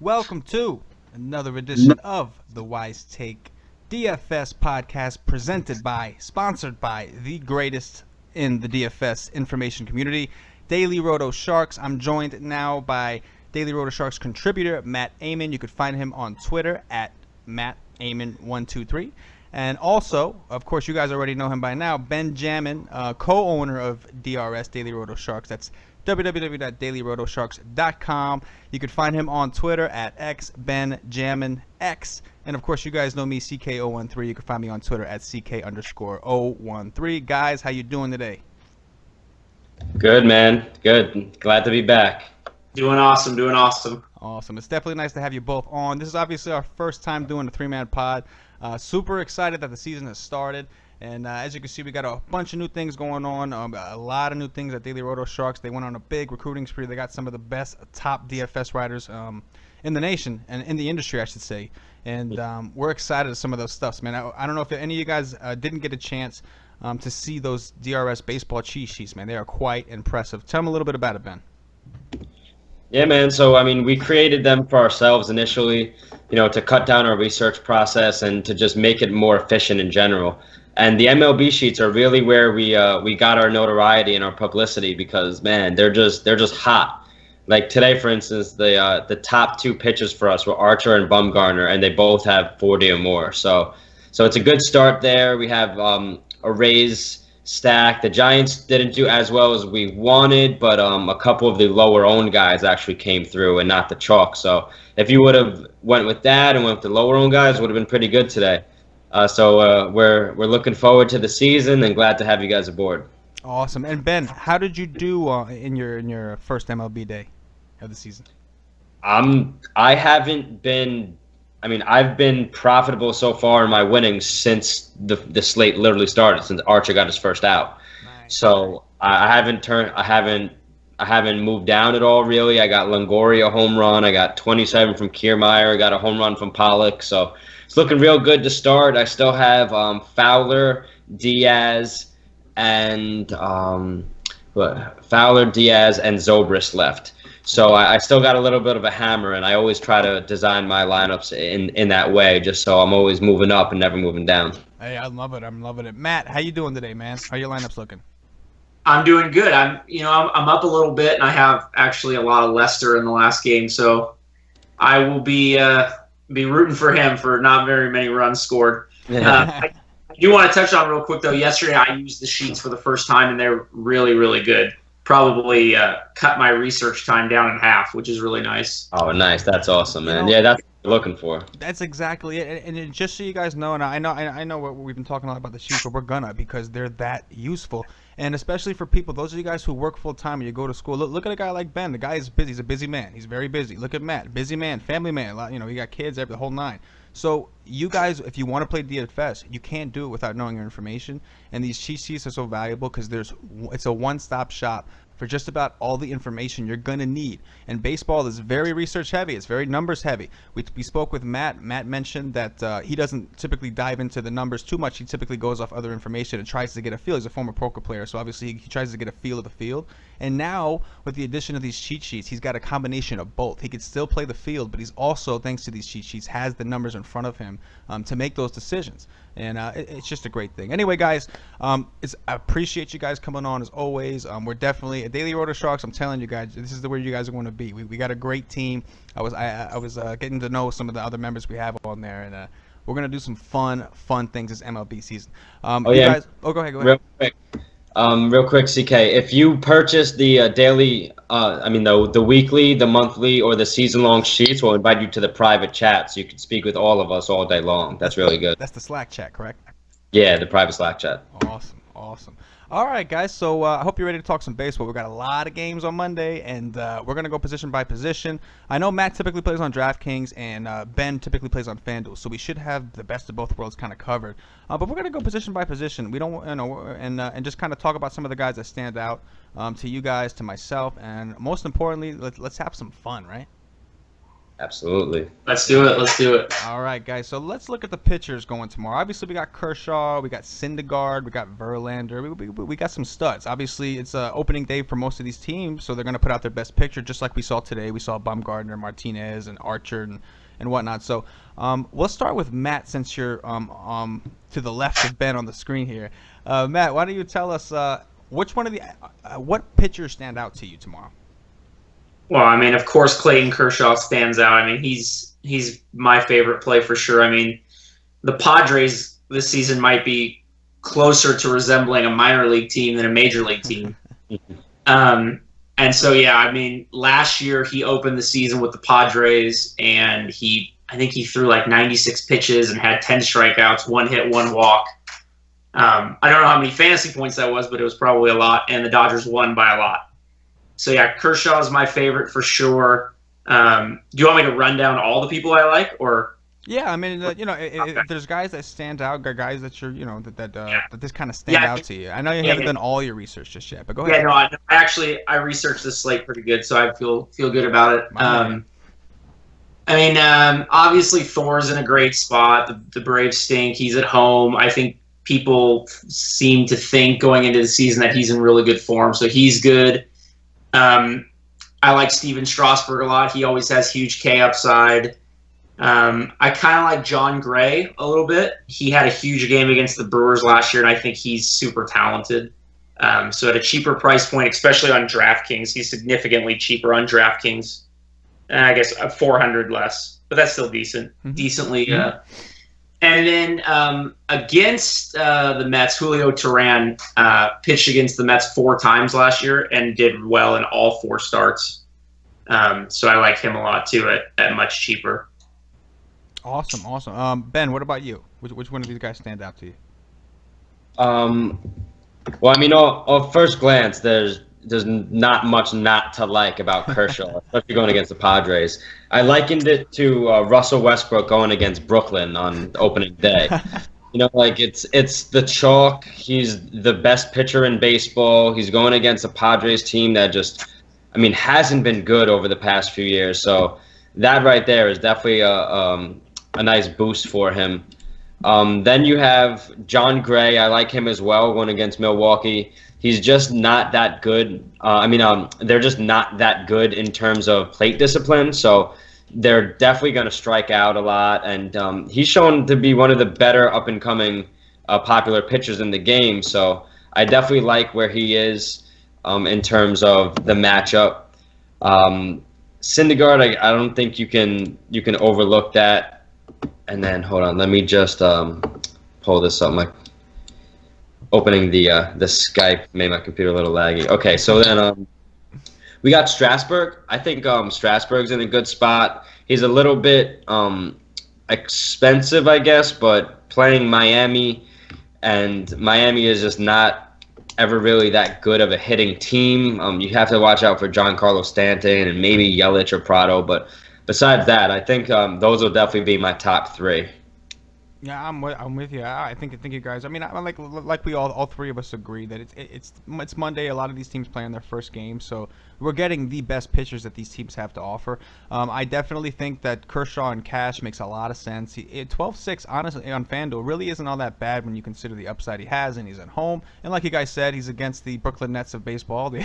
Welcome to another edition of the WiseTake DFS podcast sponsored by the greatest in the DFS information community, Daily Roto Sharks. I'm joined now by Daily Roto Sharks contributor Matt Amon. You could find him on Twitter at MattAmon123. And also, of course, you guys already know him by now, Ben Jammin, co-owner of DRS, Daily Roto Sharks. That's www.dailyrotosharks.com. You can find him on Twitter at xbenjaminx. And of course, you guys know me, CK013. You can find me on Twitter at CK_013. Guys, how you doing today? Good, man. Good. Glad to be back. Doing awesome. Awesome. It's definitely nice to have you both on. This is obviously our first time doing a three-man pod. Super excited that the season has started. And as you can see, we got a bunch of new things going on, a lot of new things at Daily Roto Sharks. They went on a big recruiting spree. They got some of the best top DFS writers in the nation and in the industry, I should say. And we're excited at some of those stuffs, man. I don't know if any of you guys didn't get a chance to see those DRS baseball cheat sheets, man. They are quite impressive. Tell them a little bit about it, Ben. Yeah, man. So, I mean, we created them for ourselves initially, to cut down our research process and to just make it more efficient in general. And the MLB sheets are really where we got our notoriety and our publicity because, man, they're just hot. Like today, for instance, the top two pitchers for us were Archer and Bumgarner, and they both have 40 or more. So it's a good start there. We have a Rays stack. The Giants didn't do as well as we wanted, but a couple of the lower-owned guys actually came through and not the chalk. So if you would have went with that and went with the lower-owned guys, it would have been pretty good today. So we're looking forward to the season and glad to have you guys aboard. Awesome. And Ben, how did you do in your first MLB day of the season? I've been profitable so far in my winnings since the slate literally started, since Archer got his first out. Nice. So I haven't moved down at all really. I got Longoria home run. I got 27 from Kiermaier. I got a home run from Pollock. So it's looking real good to start. I still have Fowler, Diaz, and Zobrist left. So I still got a little bit of a hammer, and I always try to design my lineups in that way, just so I'm always moving up and never moving down. Hey, I love it. I'm loving it. Matt, how you doing today, man? How are your lineups looking? I'm doing good. I'm up a little bit, and I have actually a lot of Lester in the last game, so I will be rooting for him for not very many runs scored. I do want to touch on real quick though. Yesterday I used the sheets for the first time, and they're really, really good. Probably cut my research time down in half, which is really nice. Oh, nice. That's awesome, man. Yeah, that's what we're looking for. That's exactly it. And just so you guys know, and I know what we've been talking a lot about the sheets, but we're gonna because they're that useful. And especially for people, those of you guys who work full time and you go to school, look at a guy like Ben. The guy is busy. He's a busy man. He's very busy. Look at Matt, busy man, family man. You got kids, the whole nine. So you guys, if you want to play DFS, you can't do it without knowing your information. And these cheat sheets are so valuable because it's a one-stop shop for just about all the information you're going to need. And baseball is very research heavy. It's very numbers heavy. We spoke with Matt. Matt mentioned that he doesn't typically dive into the numbers too much. He typically goes off other information and tries to get a feel. He's a former poker player, so obviously he tries to get a feel of the field. And now, with the addition of these cheat sheets, he's got a combination of both. He can still play the field, but he's also, thanks to these cheat sheets, has the numbers in front of him to make those decisions. And it's just a great thing. Anyway, guys, I appreciate you guys coming on as always. We're definitely at Daily Roto Sharks. I'm telling you guys, this is where you guys are going to be. We got a great team. I was getting to know some of the other members we have on there, and we're gonna do some fun things this MLB season. Go ahead. Real quick, CK. If you purchase the daily, the weekly, the monthly, or the season-long sheets, we'll invite you to the private chat so you can speak with all of us all day long. That's really good. That's the Slack chat, correct? Yeah, the private Slack chat. Awesome. All right, guys. So I hope you're ready to talk some baseball. We've got a lot of games on Monday, and we're going to go position by position. I know Matt typically plays on DraftKings, and Ben typically plays on FanDuel, so we should have the best of both worlds kind of covered. But we're going to go position by position. We don't, and just kind of talk about some of the guys that stand out to you guys, to myself, and most importantly, let's have some fun, right? Absolutely. Let's do it. Let's do it. All right, guys. So let's look at the pitchers going tomorrow. Obviously, we got Kershaw, we got Syndergaard, we got Verlander. We got some studs. Obviously, it's opening day for most of these teams, so they're going to put out their best pitcher, just like we saw today. We saw Bumgarner, Martinez, and Archer, and whatnot. So we'll start with Matt, since you're to the left of Ben on the screen here. Matt, why don't you tell us which one of the what pitchers stand out to you tomorrow? Well, I mean, of course, Clayton Kershaw stands out. I mean, he's my favorite play for sure. I mean, the Padres this season might be closer to resembling a minor league team than a major league team. And so, yeah, I mean, last year he opened the season with the Padres, and I think he threw like 96 pitches and had 10 strikeouts, 1 hit, 1 walk. I don't know how many fantasy points that was, but it was probably a lot, and the Dodgers won by a lot. So, yeah, Kershaw is my favorite for sure. Do you want me to run down all the people I like, or? Yeah, I mean, if there's guys that stand out, guys that you're, that this kind of stand out to you. I know you haven't done all your research just yet, but go ahead. Yeah, no, I researched this slate pretty good, so I feel good about it. I mean, obviously Thor's in a great spot. The Braves stink. He's at home. I think people seem to think going into the season that he's in really good form, so he's good. I like Steven Strasburg a lot. He always has huge K upside. I kind of like John Gray a little bit. He had a huge game against the Brewers last year, and I think he's super talented. So at a cheaper price point, especially on DraftKings, he's significantly cheaper on DraftKings. I guess 400 less, but that's still decent. Decently. And then against the Mets, Julio Teheran pitched against the Mets 4 times last year and did well in all 4 starts. So I like him a lot too at much cheaper. Awesome. Ben, what about you? Which one of these guys stand out to you? Well, I mean, on first glance, there's not much not to like about Kershaw, especially going against the Padres. I likened it to Russell Westbrook going against Brooklyn on opening day. It's the chalk. He's the best pitcher in baseball. He's going against a Padres team that hasn't been good over the past few years. So that right there is definitely a nice boost for him. Then you have John Gray. I like him as well going against Milwaukee. He's just not that good. They're just not that good in terms of plate discipline. So they're definitely going to strike out a lot. And he's shown to be one of the better up-and-coming popular pitchers in the game. So I definitely like where he is in terms of the matchup. Syndergaard, I don't think you can overlook that. And then, hold on, let me just pull this up. Opening the Skype made my computer a little laggy. Okay, so then we got Strasburg. I think Strasburg's in a good spot. He's a little bit expensive, I guess, but playing Miami, and Miami is just not ever really that good of a hitting team. You have to watch out for Giancarlo Stanton and maybe Yelich or Prado, but besides that, I think those will definitely be my top 3. Yeah, I'm with you. I think you guys. I mean, I like we all 3 of us agree that it's Monday. A lot of these teams playing their first game, so we're getting the best pitchers that these teams have to offer. I definitely think that Kershaw and Cash makes a lot of sense. 12-6, honestly, on FanDuel really isn't all that bad when you consider the upside he has, and he's at home. And like you guys said, he's against the Brooklyn Nets of baseball, the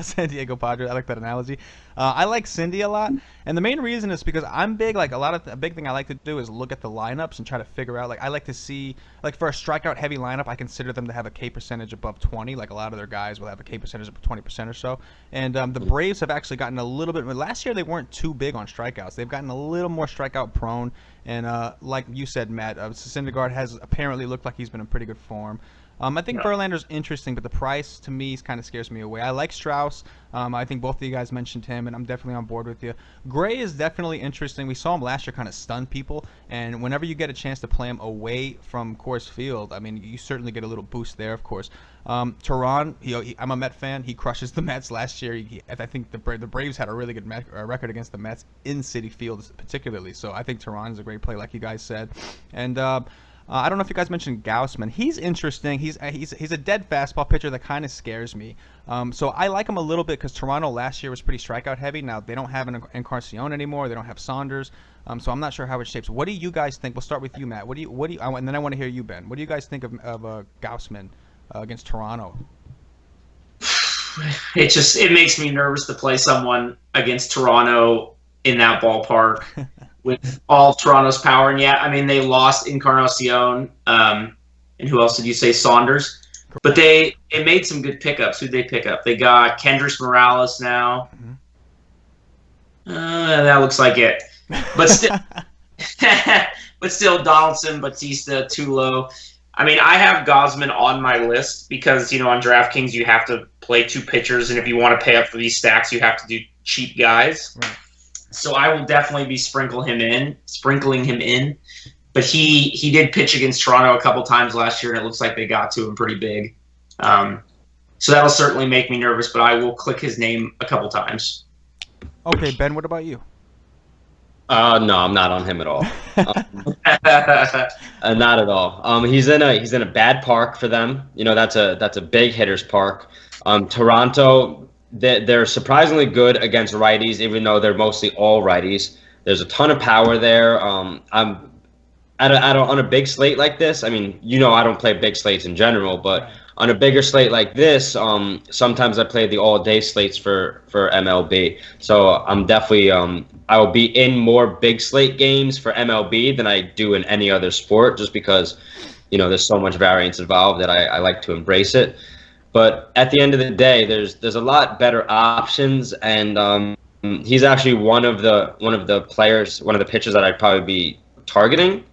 San Diego Padres. I like that analogy. I like Cindy a lot, and the main reason is because I'm big. Like a big thing I like to do is look at the lineups and try to figure out. Like I like to see, like for a strikeout heavy lineup, I consider them to have a K percentage above 20. Like a lot of their guys will have a K percentage of 20% or so. And the Braves have actually gotten a little bit. Last year they weren't too big on strikeouts. They've gotten a little more strikeout prone. And like you said, Matt, Syndergaard has apparently looked like he's been in pretty good form. I think Verlander's interesting, but the price to me kind of scares me away. I like Strauss. I think both of you guys mentioned him, and I'm definitely on board with you. Gray is definitely interesting. We saw him last year kind of stun people, and whenever you get a chance to play him away from Coors Field, I mean, you certainly get a little boost there, of course. Teheran, I'm a Met fan. He crushes the Mets last year. I think the Braves had a really good record against the Mets in Citi Field particularly, so I think Teheran is a great play, like you guys said. And I don't know if you guys mentioned Gaussman. He's interesting. He's a dead fastball pitcher that kind of scares me. So I like him a little bit because Toronto last year was pretty strikeout heavy. Now they don't have an Encarnacion anymore. They don't have Saunders. So I'm not sure how it shapes. What do you guys think? We'll start with you, Matt. What do you? And then I want to hear you, Ben. What do you guys think of Gaussman against Toronto? It makes me nervous to play someone against Toronto in that ballpark with all of Toronto's power. And yeah, I mean, they lost Encarnacion, and who else did you say? Saunders. But they made some good pickups. Who'd they pick up? They got Kendrys Morales now. That looks like it. But still, but still, Donaldson, Batista, Tulo. I mean, I have Gosman on my list because, on DraftKings you have to play 2 pitchers, and if you want to pay up for these stacks, you have to do cheap guys. Right. So I will definitely be sprinkling him in. But he did pitch against Toronto a couple times last year, and it looks like they got to him pretty big. So that'll certainly make me nervous, but I will click his name a couple times. Okay, Ben, what about you? No, I'm not on him at all. Not at all. He's in a bad park for them. That's a big hitters park. Toronto, they're surprisingly good against righties, even though they're mostly all righties. There's a ton of power there. On a big slate like this. I mean, I don't play big slates in general, but on a bigger slate like this, sometimes I play the all-day slates for MLB. So I'm definitely I will be in more big slate games for MLB than I do in any other sport, just because there's so much variance involved that I like to embrace it. But at the end of the day, there's a lot better options, and he's actually one of the pitchers that I'd probably be targeting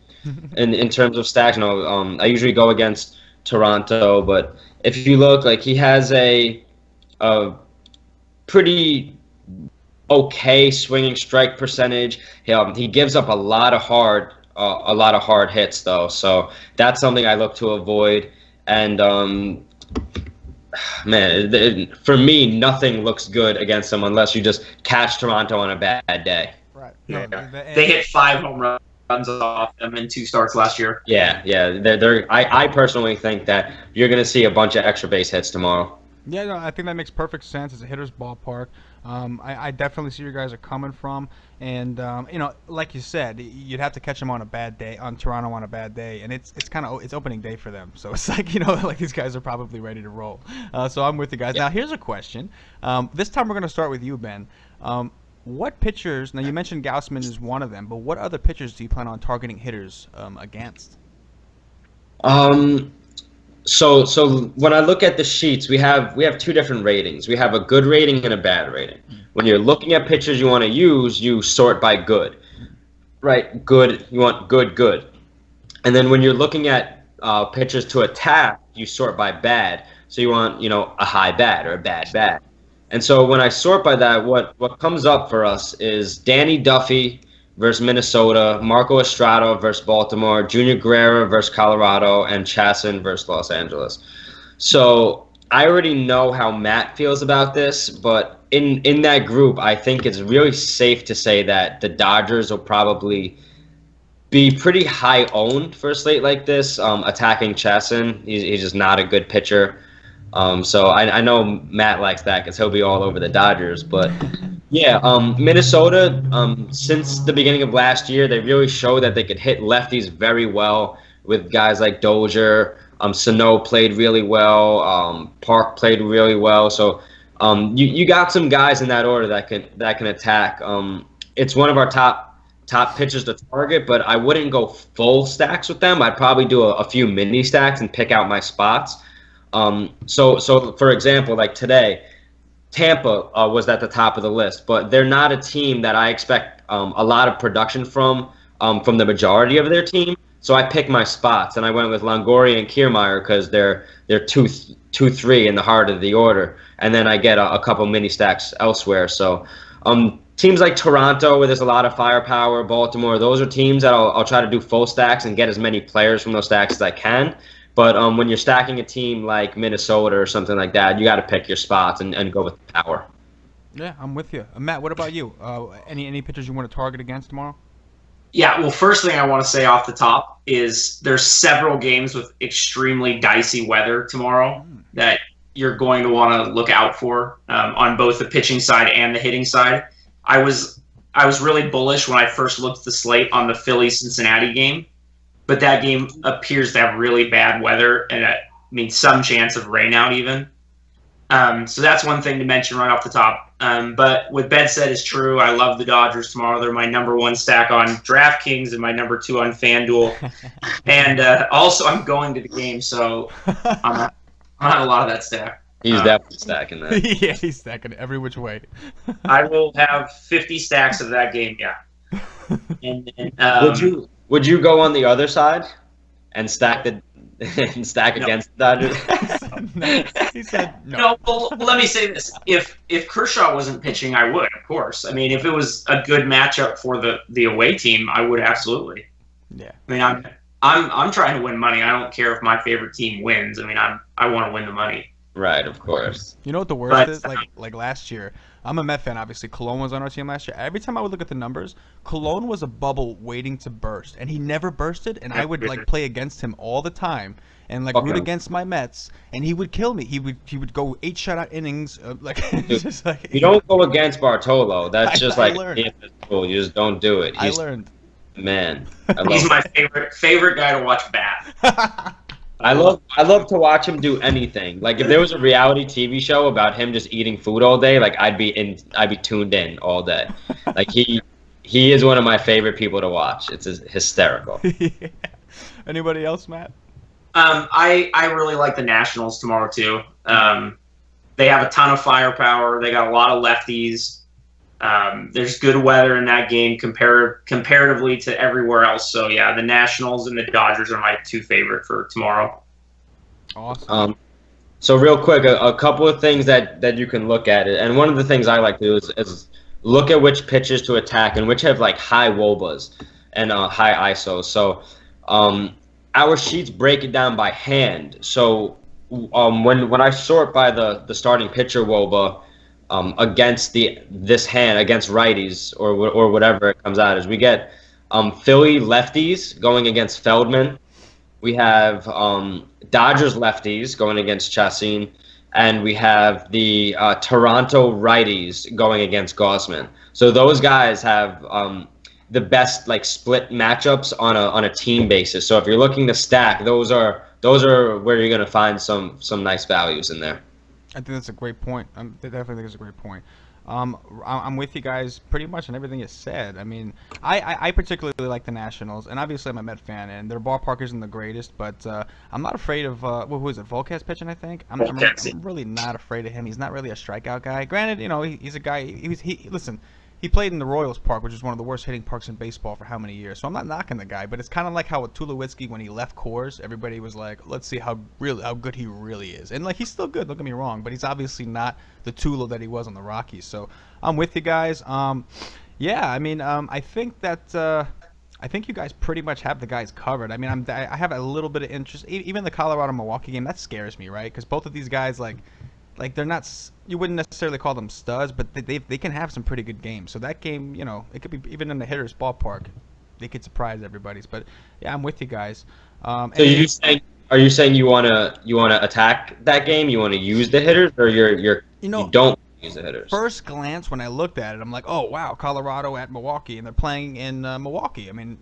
in terms of stacks. I usually go against Toronto, but if you look, like, he has a pretty okay swinging strike percentage. He gives up a lot of hard hits though, so that's something I look to avoid. And for me, nothing looks good against him unless you just catch Toronto on a bad day. Right. Yeah. They hit 5 home runs off them in 2 starts last year. Yeah. I personally think that you're going to see a bunch of extra base hits tomorrow. Yeah, no, I think that makes perfect sense. It's a hitter's ballpark. I definitely see where you guys are coming from, and like you said, you'd have to catch them on a bad day, on Toronto on a bad day, and it's opening day for them, so it's like like these guys are probably ready to roll. So I'm with you guys. Yeah. Now here's a question. This time we're going to start with you, Ben. What pitchers? Now you mentioned Gaussman is one of them, but what other pitchers do you plan on targeting hitters against? So when I look at the sheets, we have 2 different ratings. We have a good rating and a bad rating. When you're looking at pitchers you want to use, you sort by good. Right? Good, you want good. And then when you're looking at pitchers to attack, you sort by bad. So you want, a high bad or a bad. And so when I sort by that, what comes up for us is Danny Duffy versus Minnesota, Marco Estrada versus Baltimore, Junior Guerra versus Colorado, and Chasson versus Los Angeles. So I already know how Matt feels about this, but in that group, I think it's really safe to say that the Dodgers will probably be pretty high owned for a slate like this, attacking Chasson. He's just not a good pitcher. So I know Matt likes that because he'll be all over the Dodgers, but yeah, Minnesota, since the beginning of last year, they really showed that they could hit lefties very well with guys like Dozier. Sano played really well. Park played really well. So you got some guys in that order that can attack. It's one of our top pitchers to target, but I wouldn't go full stacks with them. I'd probably do a few mini stacks and pick out my spots. So for example, like today, Tampa was at the top of the list, but they're not a team that I expect a lot of production from the majority of their team. So I picked my spots, and I went with Longoria and Kiermaier because they're 2-3 in the heart of the order, and then I get a couple mini stacks elsewhere. So teams like Toronto, where there's a lot of firepower, Baltimore, those are teams that I'll try to do full stacks and get as many players from those stacks as I can. But when you're stacking a team like Minnesota or something like that, you got to pick your spots and go with power. Yeah, I'm with you. Matt, what about you? Any pitchers you want to target against tomorrow? Yeah, well, first thing I want to say off the top is there's several games with extremely dicey weather tomorrow that you're going to want to look out for on both the pitching side and the hitting side. I was I was really bullish when I first looked at the slate on the Philly-Cincinnati game, but that game appears to have really bad weather and some chance of rainout even. So that's one thing to mention right off the top. But what Ben said is true. I love the Dodgers tomorrow. They're my number one stack on DraftKings and my number two on FanDuel. And also, I'm going to the game, so I'm on a lot of that stack. He's definitely stacking that. Yeah, he's stacking it every which way. I will have 50 stacks of that game, yeah. And Would you go on the other side and stack against the Dodgers? He said no. No, well, let me say this: if Kershaw wasn't pitching, I would, of course. I mean, if it was a good matchup for the away team, I would absolutely. Yeah. I mean, I'm trying to win money. I don't care if my favorite team wins. I mean, I want to win the money. Right, of course. You know what the worst is? Like last year, I'm a Met fan, obviously. Cologne was on our team last year. Every time I would look at the numbers, Cologne was a bubble waiting to burst, and he never bursted. And I would like play against him all the time, and like root against my Mets, and he would kill me. He would go 8 shutout innings, it's just like You don't go against Bartolo. That's just I like learned. you just don't do it. I learned. Man, He's my favorite guy to watch bat. I love to watch him do anything. Like if there was a reality TV show about him just eating food all day, like I'd be tuned in all day. Like he is one of my favorite people to watch. It's hysterical. Yeah. Anybody else, Matt? I really like the Nationals tomorrow too. They have a ton of firepower. They got a lot of lefties. There's good weather in that game comparatively to everywhere else. So yeah, the Nationals and the Dodgers are my two favorite for tomorrow. Awesome. So real quick, a couple of things that you can look at it, and one of the things I like to do is look at which pitches to attack and which have like high WOBAs and high ISOs. So our sheets break it down by hand. So when I sort by the starting pitcher WOBA. Against this hand against righties or whatever it comes out as, we get Philly lefties going against Feldman. We have Dodgers lefties going against Chassin, and we have the Toronto righties going against Gaussman. So those guys have the best like split matchups on a team basis. So if you're looking to stack, those are where you're going to find some nice values in there. I think that's a great point. I definitely think it's a great point. I'm with you guys pretty much on everything you said. I mean, I particularly like the Nationals, and obviously I'm a Met fan, and their ballpark isn't the greatest, but I'm not afraid of who is it? Volquez pitching, I think. I'm really not afraid of him. He's not really a strikeout guy. Granted, he's a guy. Listen. He played in the Royals Park, which is one of the worst hitting parks in baseball for how many years. So I'm not knocking the guy, but it's kind of like how with Tulowitzki, when he left Coors, everybody was like, let's see how good he really is. And like he's still good, don't get me wrong, but he's obviously not the Tulo that he was on the Rockies. So I'm with you guys. Yeah, I mean, I think that I think you guys pretty much have the guys covered. I mean, I have a little bit of interest. Even the Colorado-Milwaukee game, that scares me, right? Because both of these guys, like they're not, you wouldn't necessarily call them studs, but they can have some pretty good games. So that game, it could be even in the hitter's ballpark, they could surprise everybody's. But yeah, I'm with you guys. So are you saying you wanna attack that game? You want to use the hitters, or you don't use the hitters? First glance, when I looked at it, I'm like, oh wow, Colorado at Milwaukee, and they're playing in Milwaukee. I mean,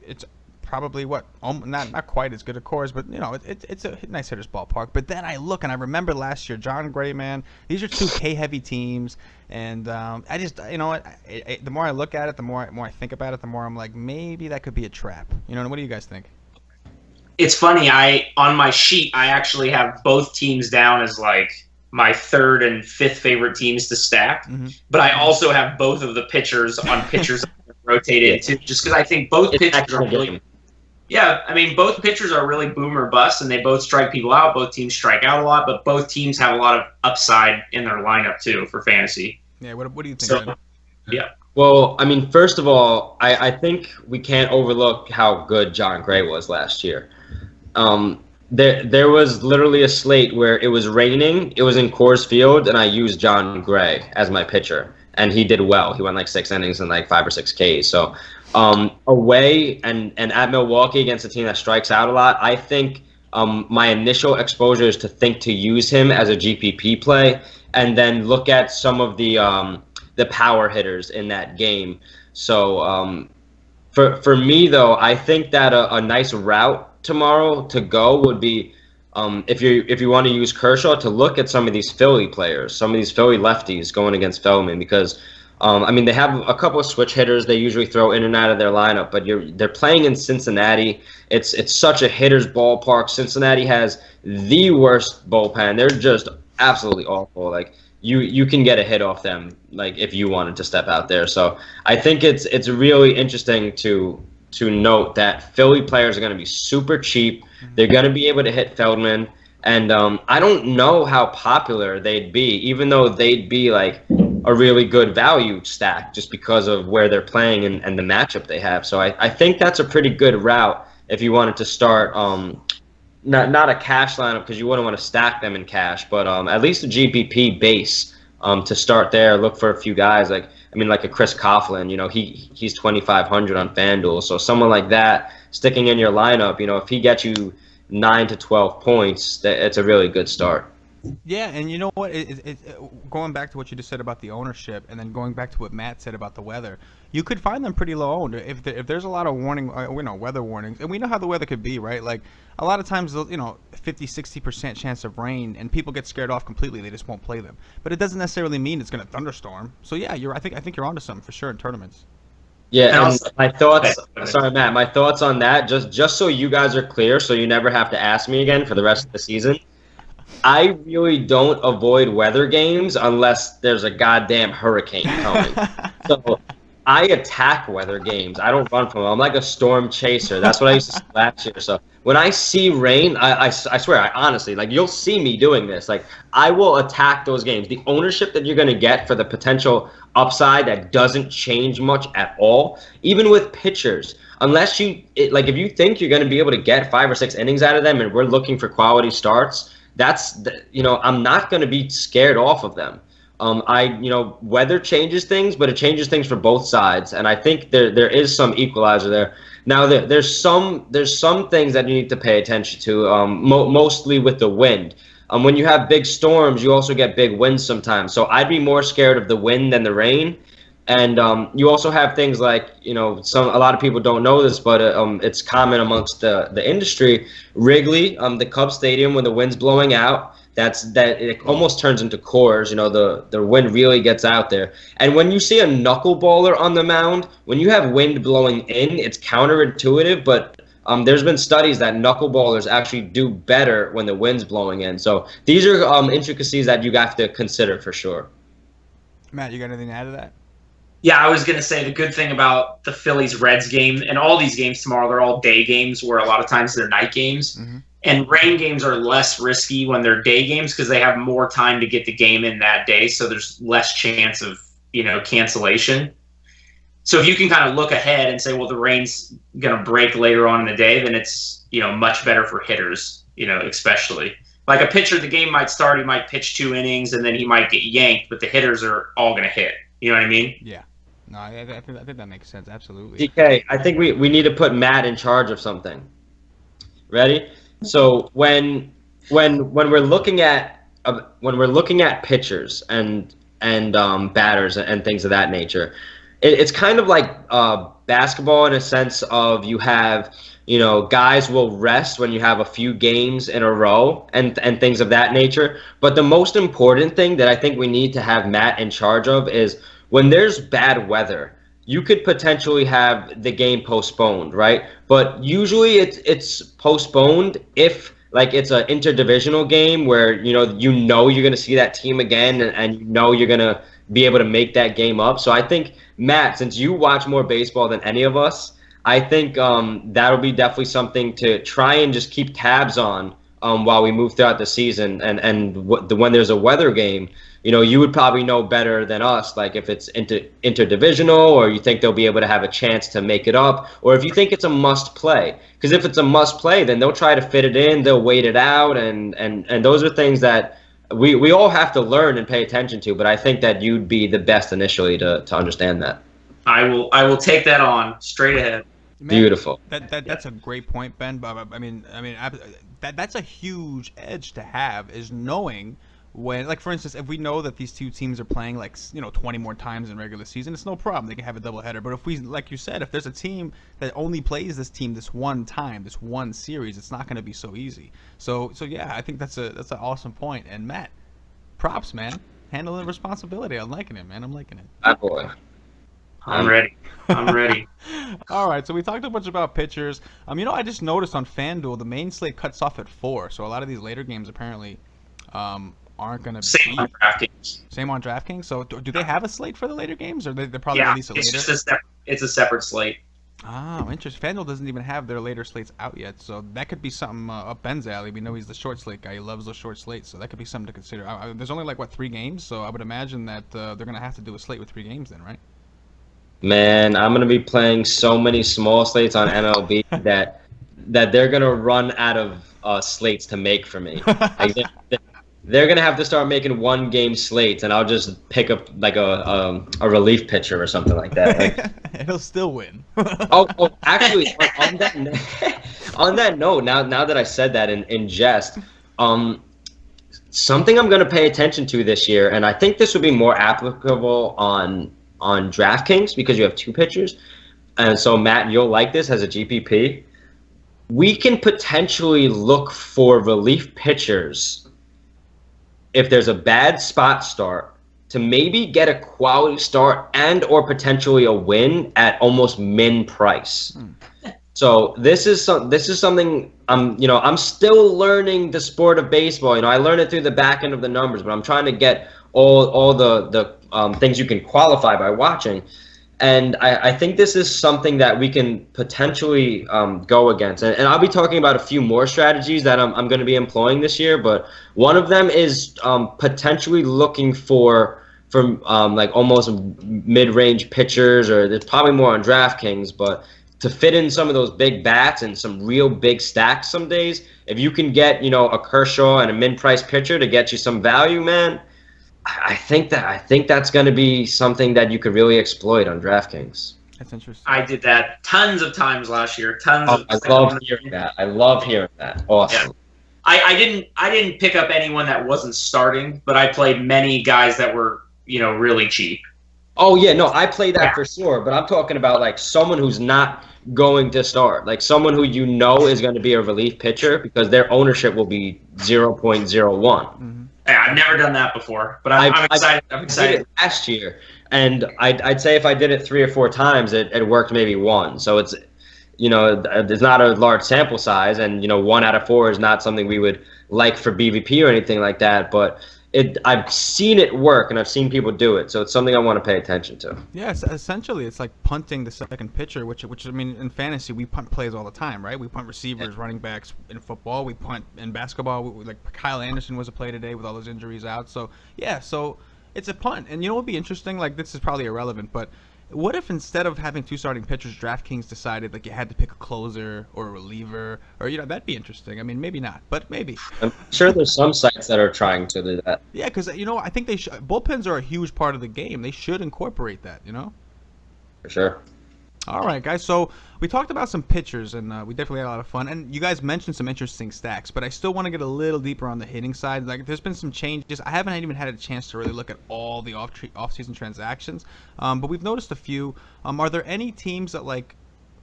it's probably not quite as good, of course, but it's a nice hitter's ballpark. But then I look and I remember last year, John Gray, man, these are two K-heavy teams, and I just, the more I look at it, the more I think about it, the more I'm like, maybe that could be a trap. What do you guys think? It's funny. On my sheet, I actually have both teams down as like my third and fifth favorite teams to stack, but I also have both of the pitchers on pitchers rotated too, just because I think both pitchers are really. Yeah, I mean, both pitchers are really boom or bust, and they both strike people out. Both teams strike out a lot, but both teams have a lot of upside in their lineup, too, for fantasy. Yeah, what do you think, Ben? Yeah. Well, I mean, first of all, I think we can't overlook how good John Gray was last year. There was literally a slate where it was raining, it was in Coors Field, and I used John Gray as my pitcher, and he did well. He went like 6 innings and like 5 or 6 Ks. So Away and at Milwaukee against a team that strikes out a lot, I think my initial exposure is to think to use him as a GPP play, and then look at some of the power hitters in that game. So for me though, I think that a nice route tomorrow to go would be, if you want to use Kershaw, to look at some of these Philly players, some of these Philly lefties going against Feldman, because I mean, they have a couple of switch hitters they usually throw in and out of their lineup, but they're playing in Cincinnati. It's such a hitter's ballpark. Cincinnati has the worst bullpen. They're just absolutely awful. Like you can get a hit off them, like if you wanted to step out there. So I think it's really interesting to note that Philly players are going to be super cheap. They're going to be able to hit Feldman. And I don't know how popular they'd be, even though they'd be like a really good value stack just because of where they're playing and the matchup they have. So I think that's a pretty good route if you wanted to start not a cash lineup, because you wouldn't want to stack them in cash, but at least a GPP base to start there. Look for a few guys like a Chris Coughlin. You know, he's 2,500 on FanDuel. So someone like that sticking in your lineup, you know, if he gets you 9 to 12 points, it's a really good start. Yeah, and you know what? Going back to what you just said about the ownership, and then going back to what Matt said about the weather, you could find them pretty low owned. If there's a lot of weather warnings, and we know how the weather could be, right? Like a lot of times, 50-60% chance of rain, and people get scared off completely. They just won't play them. But it doesn't necessarily mean it's going to thunderstorm. So yeah, I think you're onto something for sure in tournaments. Yeah, and my thoughts. Sorry, Matt. My thoughts on that, just so you guys are clear, so you never have to ask me again for the rest of the season. I really don't avoid weather games unless there's a goddamn hurricane coming. So I attack weather games. I don't run from them. I'm like a storm chaser. That's what I used to say last year. So when I see rain, I swear, I honestly, like, you'll see me doing this. Like, I will attack those games. The ownership that you're going to get for the potential upside that doesn't change much at all, even with pitchers, unless if you think you're going to be able to get 5 or 6 innings out of them, and we're looking for quality starts, I'm not going to be scared off of them. Weather changes things, but it changes things for both sides, and I think there is some equalizer there. Now there's some things that you need to pay attention to, mostly with the wind. When you have big storms, you also get big winds sometimes. So I'd be more scared of the wind than the rain. And you also have things like, a lot of people don't know this, but it's common amongst the industry. Wrigley, the Cubs Stadium, when the wind's blowing out, it almost turns into cores. The wind really gets out there. And when you see a knuckleballer on the mound, when you have wind blowing in, it's counterintuitive, but there's been studies that knuckleballers actually do better when the wind's blowing in. So these are intricacies that you have to consider for sure. Matt, you got anything to add to that? Yeah, I was going to say the good thing about the Phillies-Reds game, and all these games tomorrow, they're all day games where a lot of times they're night games. Mm-hmm. And rain games are less risky when they're day games because they have more time to get the game in that day, so there's less chance of, cancellation. So if you can kind of look ahead and say, well, the rain's going to break later on in the day, then it's, much better for hitters, especially. Like a pitcher, the game might start, he might pitch 2 innings, and then he might get yanked, but the hitters are all going to hit. You know what I mean? Yeah. No, I think that makes sense. Absolutely. DK, I think we need to put Matt in charge of something. Ready? So when we're looking at pitchers and batters and things of that nature, it's kind of like basketball in a sense of you have guys will rest when you have a few games in a row and things of that nature. But the most important thing that I think we need to have Matt in charge of is when there's bad weather, you could potentially have the game postponed, right? But usually it's postponed if it's an interdivisional game where you're going to see that team again and you're going to be able to make that game up. So I think, Matt, since you watch more baseball than any of us, I think that'll be definitely something to try and just keep tabs on while we move throughout the season. And when there's a weather game, you would probably know better than us, like if it's interdivisional or you think they'll be able to have a chance to make it up, or if you think it's a must play. Because if it's a must play, then they'll try to fit it in, they'll wait it out, and those are things that we all have to learn and pay attention to. But I think that you'd be the best initially to understand that. I will take that on straight ahead. Man, Beautiful. That's a great point, Ben. But that's a huge edge to have, is knowing when, like, for instance, if we know that these two teams are playing, like, 20 more times in regular season, it's no problem. They can have a doubleheader. But if we, like you said, if there's a team that only plays this team this one time, this one series, it's not going to be so easy. So yeah, I think that's an awesome point. And Matt, props, man, handling responsibility. I'm liking it, man. I'm liking it. That boy. I'm ready. I'm ready. All right, so we talked a bunch about pitchers. I just noticed on FanDuel the main slate cuts off at 4, so a lot of these later games apparently aren't going to Same on DraftKings. Same on DraftKings. So do they have a slate for the later games, or they probably release it later? It's just it's a separate slate. Oh, interesting. FanDuel doesn't even have their later slates out yet, so that could be something up Ben's alley. We know he's the short slate guy. He loves those short slates, so that could be something to consider. There's only 3 games, so I would imagine that they're going to have to do a slate with 3 games then, right? Man, I'm gonna be playing so many small slates on MLB that they're gonna run out of slates to make for me. Like, they're gonna have to start making 1-game slates, and I'll just pick up like a relief pitcher or something like that. And he'll still win. Actually, on that note, now that I said that in jest, something I'm gonna pay attention to this year, and I think this would be more applicable on DraftKings because you have 2 pitchers. And so, Matt, you'll like this as a GPP. We can potentially look for relief pitchers if there's a bad spot start to maybe get a quality start and or potentially a win at almost min price. So this is something I'm still learning the sport of baseball. I learned it through the back end of the numbers, but I'm trying to get all the things you can qualify by watching. And I think this is something that we can potentially go against. And I'll be talking about a few more strategies that I'm going to be employing this year. But one of them is potentially looking for almost mid-range pitchers, or there's probably more on DraftKings, but to fit in some of those big bats and some real big stacks some days, if you can get a Kershaw and a min-price pitcher to get you some value, man, I think that's going to be something that you could really exploit on DraftKings. That's interesting. I did that tons of times last year. I love hearing that. I love hearing that. Awesome. Yeah. I didn't pick up anyone that wasn't starting, but I played many guys that were really cheap. Oh yeah, no, I play that for sure. But I'm talking about someone who's not going to start, someone who is going to be a relief pitcher because their ownership will be 0.01. Mm-hmm. Yeah, I've never done that before, but I'm excited. I'm excited. I did it last year, and I'd say if I did it 3 or 4 times, it worked maybe 1. So it's not a large sample size, and 1 out of 4 is not something we would like for BVP or anything like that. But I've seen it work, and I've seen people do it, so it's something I want to pay attention to. Yeah, essentially, it's like punting the second pitcher, which in fantasy we punt plays all the time, right? We punt receivers, running backs in football. We punt in basketball. Like Kyle Anderson was a play today with all those injuries out. So yeah, so it's a punt, and what would be interesting? This is probably irrelevant, but what if instead of having 2 starting pitchers, DraftKings decided you had to pick a closer or a reliever, or that'd be interesting. I mean, maybe not, but maybe. I'm sure there's some sites that are trying to do that. Yeah, because I think they should. Bullpens are a huge part of the game. They should incorporate that. For sure. All right, guys. So we talked about some pitchers, and we definitely had a lot of fun. And you guys mentioned some interesting stacks, but I still want to get a little deeper on the hitting side. There's been some changes. I haven't even had a chance to really look at all the off-season transactions, but we've noticed a few. Are there any teams that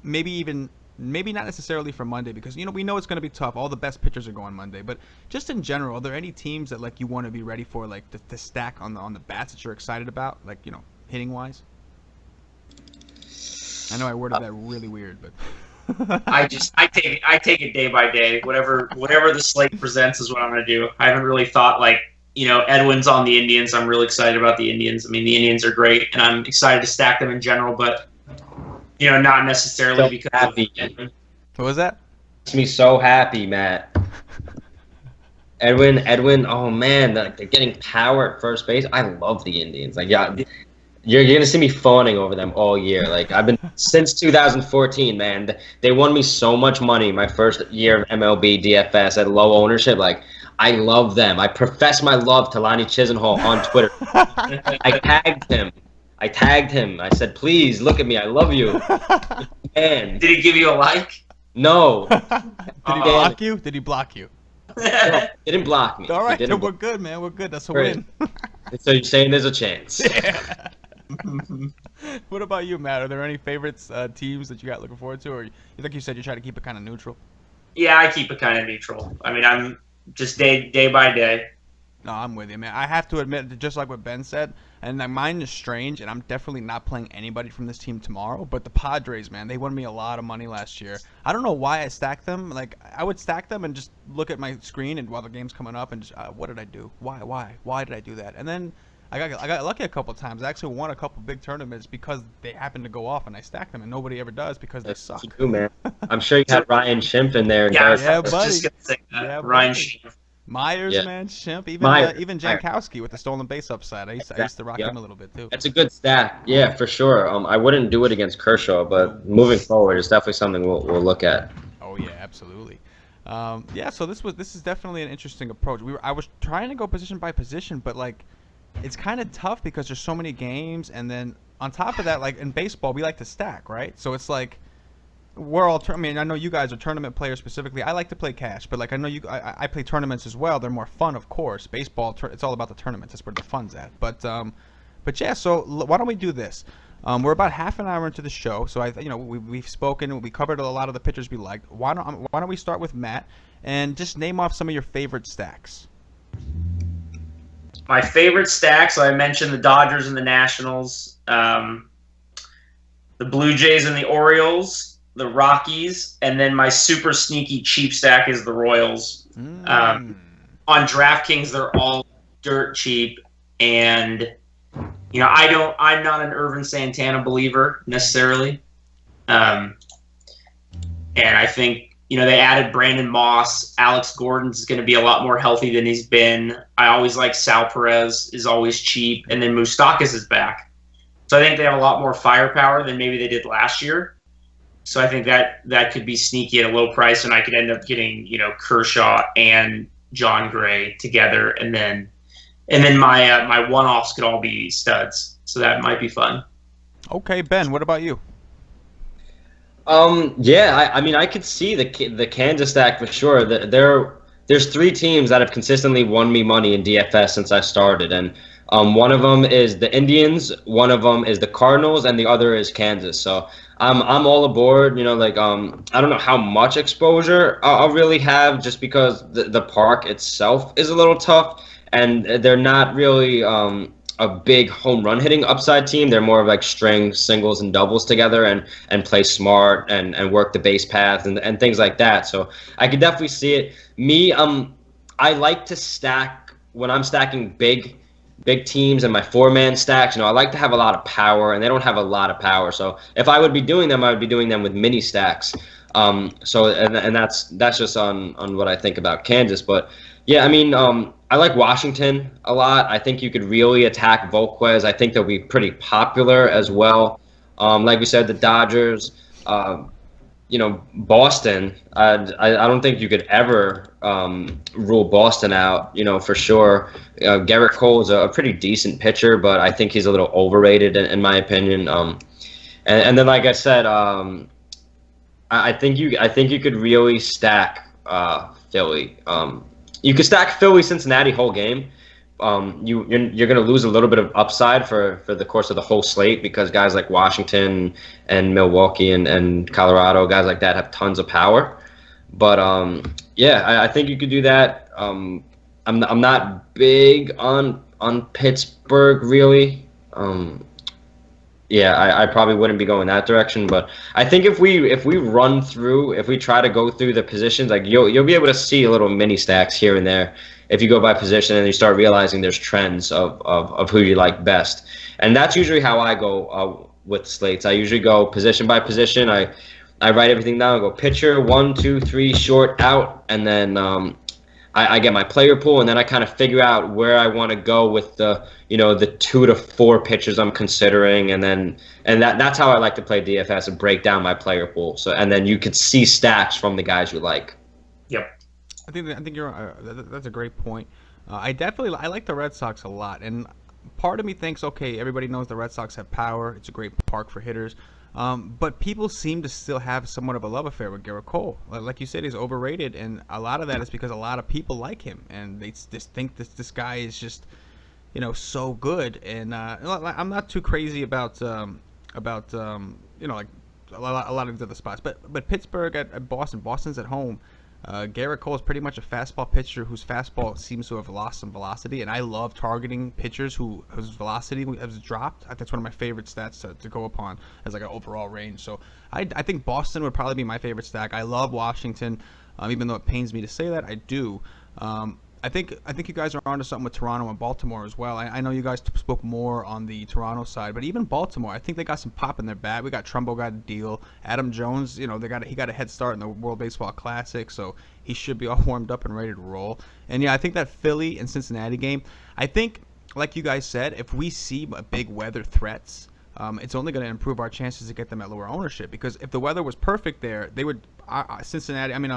maybe not necessarily for Monday, because we know it's going to be tough. All the best pitchers are going Monday, but just in general, are there any teams that you want to be ready for, to stack on the bats that you're excited about, hitting wise? I know I worded that really weird, but I take it day by day. Whatever the slate presents is what I'm going to do. I haven't really thought Edwin's on the Indians. I'm really excited about the Indians. I mean, the Indians are great, and I'm excited to stack them in general, but not necessarily because of Edwin. What was that? Makes me so happy, Matt. Edwin. Oh man, they're getting power at first base. I love the Indians. You're gonna see me fawning over them all year. I've been since 2014, man. They won me so much money my first year of MLB DFS at low ownership. I love them. I profess my love to Lonnie Chisenhall on Twitter. I tagged him. I tagged him. I said, please look at me. I love you. And Did he give you a like? no. Did he block you? Did he block you? No, he didn't block me. All right, He then didn't we're good, man. We're good. That's a Great. win. So you're saying there's a chance? Yeah. What about you, Matt? Are there any favorites teams that you got looking forward to, or like you said, you try to keep it kind of neutral? Yeah, I keep it kind of neutral. I mean, I'm just day by day. No, I'm with you, man. I have to admit, just like what Ben said, and like, mine is strange, and I'm definitely not playing anybody from this team tomorrow. But the Padres, man, they won me a lot of money last year. I don't know why I stacked them. Like, I would stack them and just look at my screen and while the game's coming up, and just, what did I do? Why did I do that? And then I got lucky a couple times. I actually won a couple big tournaments because they happened to go off, and I stacked them, and nobody ever does because they suck. You do, man. I'm sure you had Ryan Schimpf in there. And Yeah, Garrett I Yeah, was buddy. just gonna say that. Yeah, Ryan buddy. Schimpf. Myers, Yeah. man, Shimp, Myers. even Jankowski with the stolen base upside. I used to rock Yep. him a little bit too. That's a good stack. Yeah, for sure. I wouldn't do it against Kershaw, but moving forward, it's definitely something we'll look at. Oh yeah, absolutely. Yeah, so this is definitely an interesting approach. I was trying to go position by position, but like it's kind of tough because there's so many games, and then on top of that, like in baseball, we like to stack, right? So it's like we're all. I mean, I know you guys are tournament players specifically. I like to play cash, but like I know you. I play tournaments as well. They're more fun, of course. Baseball, it's all about the tournaments. That's where the fun's at. But yeah. So why don't we do this? We're about half an hour into the show, so we've spoken. We covered a lot of the pitchers we liked. Why don't we start with Matt and just name off some of your favorite stacks? My favorite stacks, so I mentioned the Dodgers and the Nationals, the Blue Jays and the Orioles, the Rockies, and then my super sneaky cheap stack is the Royals. On DraftKings, they're all dirt cheap, and I'm not an Irvin Santana believer necessarily, and I think they added Brandon Moss. Alex Gordon's going to be a lot more healthy than he's been. I always like Sal Perez is always cheap, and then Moustakas is back. So I think they have a lot more firepower than maybe they did last year. So I think that could be sneaky at a low price, and I could end up getting Kershaw and John Gray together, and then my one-offs could all be studs. So that might be fun. Okay, Ben, what about you? Yeah, I mean, I could see the Kansas stack for sure. There's three teams that have consistently won me money in DFS since I started, and one of them is the Indians, one of them is the Cardinals, and the other is Kansas. So I'm all aboard. I don't know how much exposure I'll really have just because the park itself is a little tough, and they're not really a big home run hitting upside team. They're more of like string singles and doubles together and play smart and work the base path and things like that. So I could definitely see it. Me, I like to stack when I'm stacking big teams and my 4-man stacks. I like to have a lot of power, and they don't have a lot of power. So if I would be doing them, I would be doing them with mini stacks. And that's just on what I think about Kansas. But yeah, I mean, I like Washington a lot. I think you could really attack Volquez. I think they'll be pretty popular as well. Like we said, the Dodgers, Boston. I don't think you could ever rule Boston out, for sure. Garrett Cole is a pretty decent pitcher, but I think he's a little overrated in my opinion. And then, like I said, I think you could really stack Philly. You could stack Philly Cincinnati whole game. You're going to lose a little bit of upside for the course of the whole slate because guys like Washington and Milwaukee and Colorado, guys like that have tons of power. But I think you could do that. I'm not big on Pittsburgh really. I probably wouldn't be going that direction, but I think if we try to go through the positions, like you'll be able to see little mini stacks here and there if you go by position and you start realizing there's trends of who you like best. And that's usually how I go with slates. I usually go position by position. I write everything down. I go pitcher 1, 2, 3, short, out, and then I get my player pool, and then I kind of figure out where I want to go with the 2 to 4 pitchers I'm considering, and that's how I like to play DFS and break down my player pool. So and then you could see stacks from the guys you like. Yep. I think you're that's a great point. I like the Red Sox a lot, and part of me thinks, okay, everybody knows the Red Sox have power. It's a great park for hitters. But people seem to still have somewhat of a love affair with Garrett Cole. Like you said, he's overrated, and a lot of that is because a lot of people like him, and they just think this guy is just, so good. And I'm not too crazy about like a lot of these other spots, but Pittsburgh at Boston. Boston's at home. Garrett Cole is pretty much a fastball pitcher whose fastball seems to have lost some velocity, and I love targeting pitchers whose velocity has dropped. I think that's one of my favorite stats to go upon as like an overall range. So I think Boston would probably be my favorite stack. I love Washington, even though it pains me to say that. I do. I think you guys are onto something with Toronto and Baltimore as well. I know you guys spoke more on the Toronto side, but even Baltimore, I think they got some pop in their bat. We got Trumbo got a deal. Adam Jones, he got a head start in the World Baseball Classic, so he should be all warmed up and ready to roll. And yeah, I think that Philly and Cincinnati game, I think, like you guys said, if we see big weather threats, it's only going to improve our chances to get them at lower ownership. Because if the weather was perfect there, they would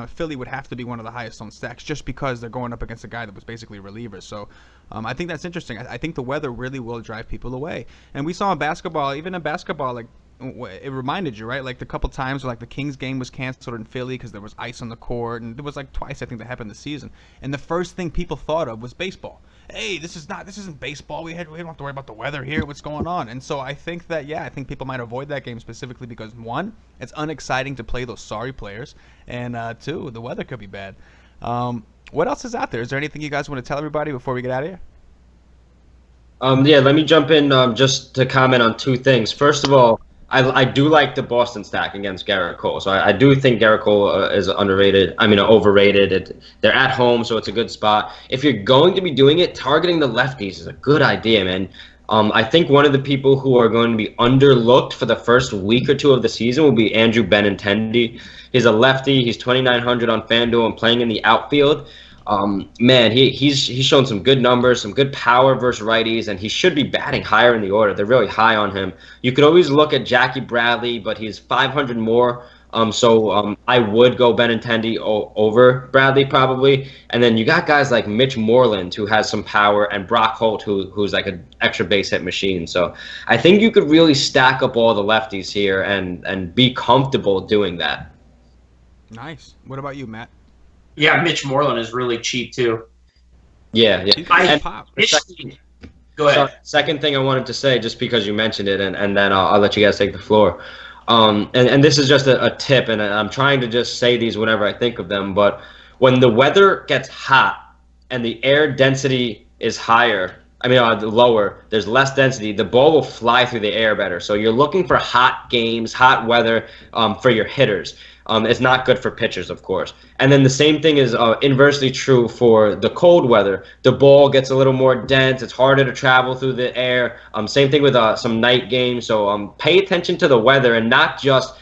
Philly would have to be one of the highest on stacks just because they're going up against a guy that was basically a reliever. So I think that's interesting. I think the weather really will drive people away. And we saw in basketball, like it reminded you, right? Like the couple times where like the Kings game was canceled in Philly because there was ice on the court, and there was like twice I think that happened this season. And the first thing people thought of was baseball. Hey, this isn't baseball. We don't have to worry about the weather here. What's going on? And so I think that I think people might avoid that game specifically because one, it's unexciting to play those sorry players, and two, the weather could be bad. What else is out there? Is there anything you guys want to tell everybody before we get out of here? Yeah, let me jump in just to comment on two things. First of all, I do like the Boston stack against Garrett Cole. So I do think Garrett Cole is overrated. They're at home, so it's a good spot. If you're going to be doing it, targeting the lefties is a good idea, man. I think one of the people who are going to be underlooked for the first week or two of the season will be Andrew Benintendi. He's a lefty. He's 2,900 on FanDuel and playing in the outfield. Man, he's shown some good numbers, some good power versus righties, and he should be batting higher in the order. They're really high on him. You could always look at Jackie Bradley, but he's 500 more. So I would go Benintendi over Bradley probably. And then you got guys like Mitch Moreland, who has some power, and Brock Holt, who's like an extra base hit machine. So I think you could really stack up all the lefties here and be comfortable doing that. Nice. What about you, Matt? Yeah, Mitch Moreland is really cheap too. Yeah. Go ahead. So, second thing I wanted to say, just because you mentioned it, and then I'll let you guys take the floor. And this is just a tip, and I'm trying to just say these whenever I think of them. But when the weather gets hot and the air density is lower, there's less density, the ball will fly through the air better. So you're looking for hot games, hot weather for your hitters. It's not good for pitchers, of course. And then the same thing is inversely true for the cold weather. The ball gets a little more dense. It's harder to travel through the air. Same thing with some night games. So pay attention to the weather, and not just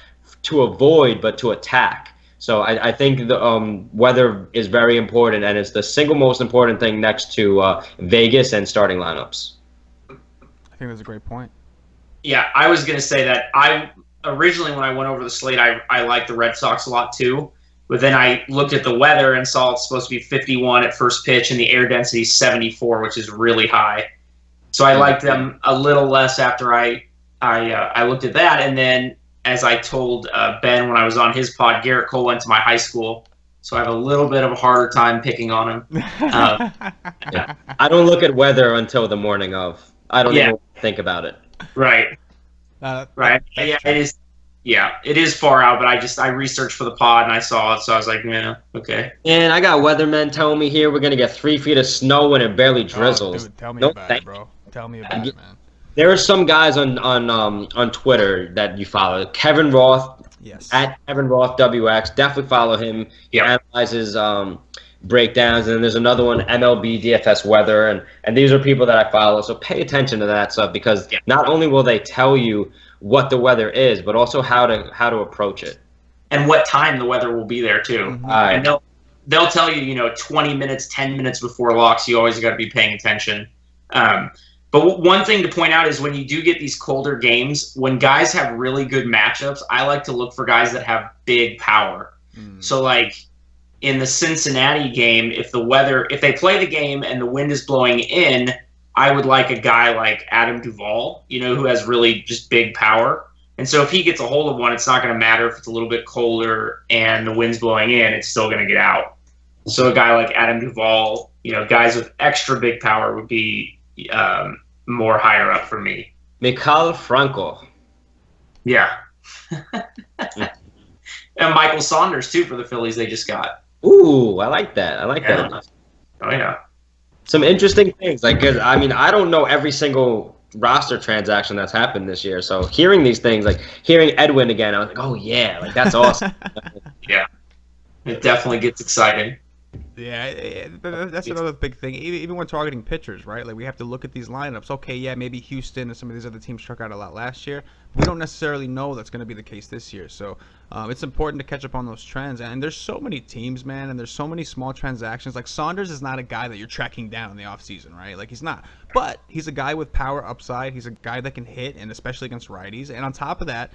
to avoid, but to attack. So I think the weather is very important, and it's the single most important thing next to Vegas and starting lineups. I think that's a great point. Yeah, I was going to say that originally when I went over the slate, I liked the Red Sox a lot too. But then I looked at the weather and saw it's supposed to be 51 at first pitch, and the air density is 74, which is really high. So I liked them a little less after I looked at that. And then, as I told Ben when I was on his pod, Garrett Cole went to my high school, so I have a little bit of a harder time picking on him. Yeah. I don't look at weather until the morning of. I don't even think about it. Right. Right. Yeah, it is. Yeah, it is far out, but I researched for the pod and I saw it, so I was like, yeah, okay. And I got weathermen telling me here we're gonna get 3 feet of snow when it barely drizzles. Dude, tell me about it, bro. Tell me about it, man. There are some guys on Twitter that you follow. Kevin Roth, at Kevin Roth WX. Definitely follow him. He analyzes breakdowns, and then there's another one, MLB DFS weather, and these are people that I follow. So pay attention to that stuff, because not only will they tell you what the weather is, but also how to approach it, and what time the weather will be there too. Mm-hmm. And they'll tell you, 20 minutes, 10 minutes before locks. You always got to be paying attention. But one thing to point out is when you do get these colder games, when guys have really good matchups, I like to look for guys that have big power. So like in the Cincinnati game, if they play the game and the wind is blowing in, I would like a guy like Adam Duvall, who has really just big power. And so if he gets a hold of one, it's not going to matter if it's a little bit colder and the wind's blowing in, it's still going to get out. So a guy like Adam Duvall, guys with extra big power would be more higher up for me. Mikhail Franco. Yeah. And Michael Saunders, too, for the Phillies they just got. Ooh, I like that. I like that. Oh, yeah. Some interesting things. I don't know every single roster transaction that's happened this year. So hearing these things, like hearing Edwin again, I was like, oh, yeah, like that's awesome. Yeah. It definitely gets exciting. Yeah, that's another big thing. Even when targeting pitchers, right? Like we have to look at these lineups. Okay, yeah, maybe Houston and some of these other teams struck out a lot last year. We don't necessarily know that's going to be the case this year. So it's important to catch up on those trends. And there's so many teams, man, and there's so many small transactions. Like Saunders is not a guy that you're tracking down in the offseason, right? Like he's not. But he's a guy with power upside. He's a guy that can hit, and especially against righties. And on top of that,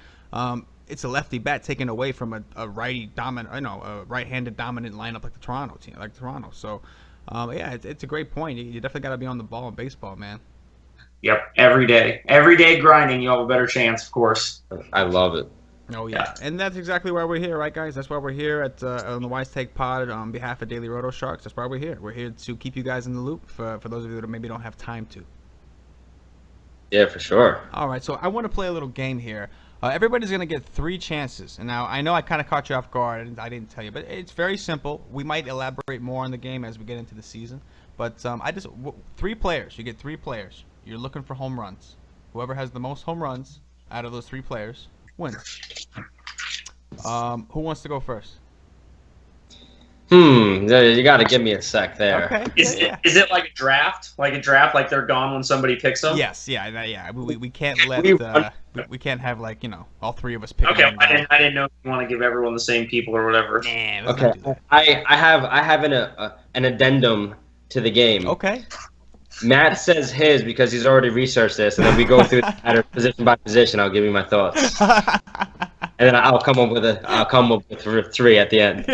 it's a lefty bat taken away from a righty dominant, a right-handed dominant lineup like the Toronto team, like Toronto. So, yeah, it's a great point. You definitely got to be on the ball in baseball, man. Yep, every day grinding, you have a better chance, of course. I love it. Oh yeah, and that's exactly why we're here, right, guys? That's why we're here at on the WiseTake Pod on behalf of Daily Roto Sharks. That's why we're here. We're here to keep you guys in the loop for those of you that maybe don't have time to. Yeah, for sure. All right, so I want to play a little game here. Everybody's going to get 3 chances. And now, I know I kind of caught you off guard. I didn't tell you. But it's very simple. We might elaborate more on the game as we get into the season. But 3 players. You get 3 players. You're looking for home runs. Whoever has the most home runs out of those 3 players wins. Who wants to go first? You got to give me a sec there. Okay. Is it like a draft? Like they're gone when somebody picks them? Yes, yeah. We can't let we can't have all 3 of us pick. Okay, I didn't know if you want to give everyone the same people or whatever. Nah, okay. I have an addendum to the game. Okay. Matt says his because he's already researched this, and then we go through the matter position by position. I'll give you my thoughts, and then I'll come up with 3 at the end.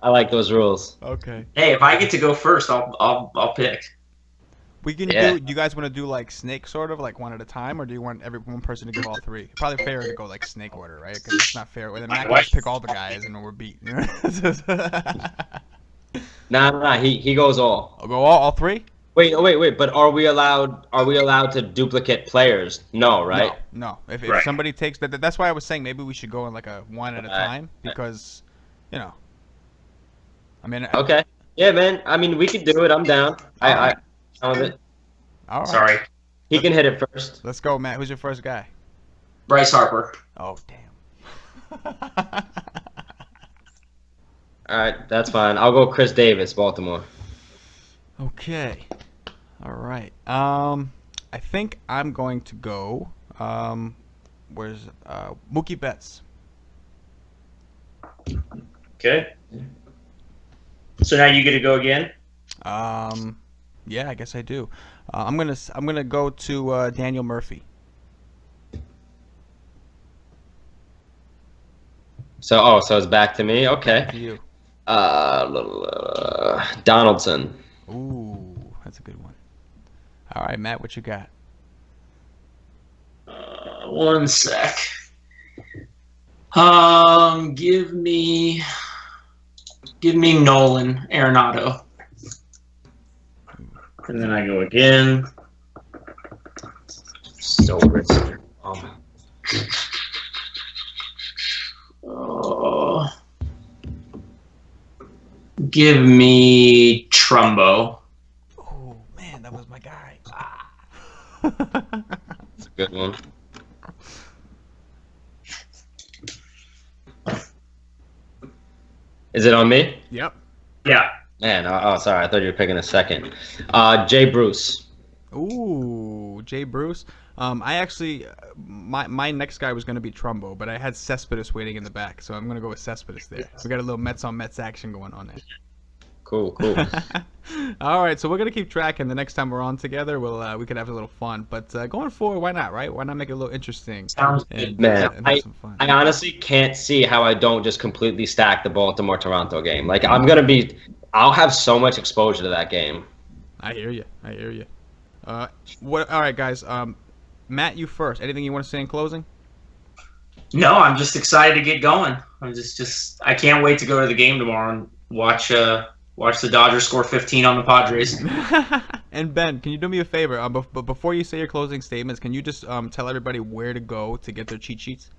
I like those rules. Okay. Hey, if I get to go first, I'll pick. We can do. You guys want to do like snake sort of, like one at a time, or do you want one person to give all 3? Probably fairer to go like snake order, right? Because it's not fair. Then Matt guys pick all the guys, and then we're beat. Nah. He goes all. I'll go all 3. Wait. But are we allowed to duplicate players? No, right? No. If somebody takes that, that's why I was saying maybe we should go in like a one at a time because, I mean. Okay. Yeah, man. I mean, we could do it. I'm down. I of it. All right. Sorry. He can hit it first. Let's go, Matt. Who's your first guy? Bryce Harper. Oh, damn. All right, that's fine. I'll go Chris Davis, Baltimore. Okay. All right. I think I'm going to go. Where's Mookie Betts? Okay. So now you get to go again. Yeah, I guess I do. I'm gonna go to Daniel Murphy. So it's back to me. Okay. Back to you. Donaldson. Ooh, that's a good one. All right, Matt, what you got? One sec. Give me Nolan Arenado. And then I go again. So risky. Give me Trumbo. Oh man, that was my guy. That's a good one. Is it on me? Yep. Yeah. Man, sorry. I thought you were picking a second. Jay Bruce. Ooh, Jay Bruce. I actually, my next guy was going to be Trumbo, but I had Cespedes waiting in the back, so I'm going to go with Cespedes there. We got a little Mets on Mets action going on there. Cool. All right, so we're going to keep tracking. The next time we're on together, we could have a little fun. But going forward, why not, right? Why not make it a little interesting? Sounds and, Man, and have some fun. I honestly can't see how I don't just completely stack the Baltimore-Toronto game. Like, I'm gonna I'll have so much exposure to that game. I hear you. What? All right, guys. Matt, you first. Anything you want to say in closing? No, I'm just excited to get going. I can't wait to go to the game tomorrow and watch the Dodgers score 15 on the Padres. And Ben, can you do me a favor? But before you say your closing statements, can you just tell everybody where to go to get their cheat sheets?